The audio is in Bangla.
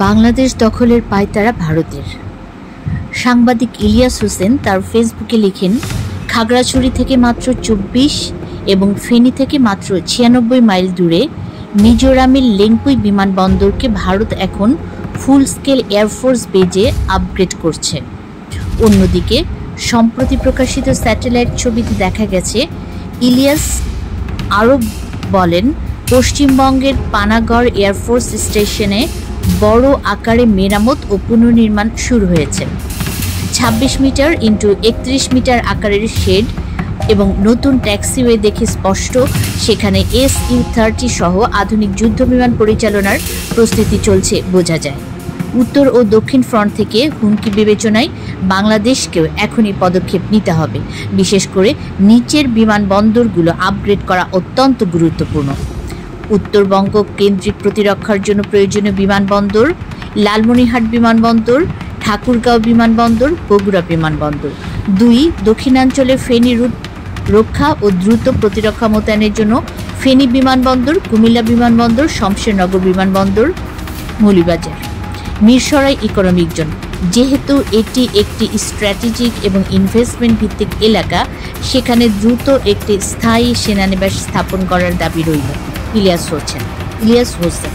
বাংলাদেশ দখলের পায়তারা ভারতের। সাংবাদিক ইলিয়াস হোসেন তার ফেসবুকে লিখেন, খাগড়াছড়ি থেকে মাত্র 24 এবং ফেনী থেকে মাত্র 96 মাইল দূরে মিজোরামের লেংপুই বিমানবন্দরকে ভারত এখন ফুল স্কেল এয়ারফোর্স বেজে আপগ্রেড করছে। অন্যদিকে সম্প্রতি প্রকাশিত স্যাটেলাইট ছবিতে দেখা গেছে, ইলিয়াস আরও বলেন, পশ্চিমবঙ্গের পানাগড় এয়ারফোর্স স্টেশনে বড় আকারে মেরামত ও পুনর্নির্মাণ শুরু হয়েছে। 26 মিটার ইন্টু 31 মিটার আকারের শেড এবং নতুন ট্যাক্সিওয়ে দেখে স্পষ্ট সেখানে SU-30 সহ আধুনিক যুদ্ধবিমান পরিচালনার প্রস্তুতি চলছে বোঝা যায়। উত্তর ও দক্ষিণ ফ্রন্ট থেকে হুমকি বিবেচনায় বাংলাদেশকেও এখনই পদক্ষেপ নিতে হবে। বিশেষ করে নিচের বিমানবন্দরগুলো আপগ্রেড করা অত্যন্ত গুরুত্বপূর্ণ। উত্তরবঙ্গ কেন্দ্রিক প্রতিরক্ষার জন্য প্রয়োজনীয় বিমানবন্দর লালমনিরহাট বিমানবন্দর, ঠাকুরগাঁও বিমানবন্দর, বগুড়া বিমানবন্দর। 2. দক্ষিণাঞ্চলে ফেনী রুট রক্ষা ও দ্রুত প্রতিরক্ষা মোতায়েনের জন্য ফেনী বিমানবন্দর, কুমিল্লা বিমানবন্দর, শমশেরনগর বিমানবন্দর, মৌলভীবাজার। মিরসরাই ইকোনমিক জোন, যেহেতু এটি একটি স্ট্র্যাটেজিক এবং ইনভেস্টমেন্ট ভিত্তিক এলাকা, সেখানে দ্রুত একটি স্থায়ী সেনানিবাস স্থাপন করার দাবি রইল। ইলিয়াস হোসেন।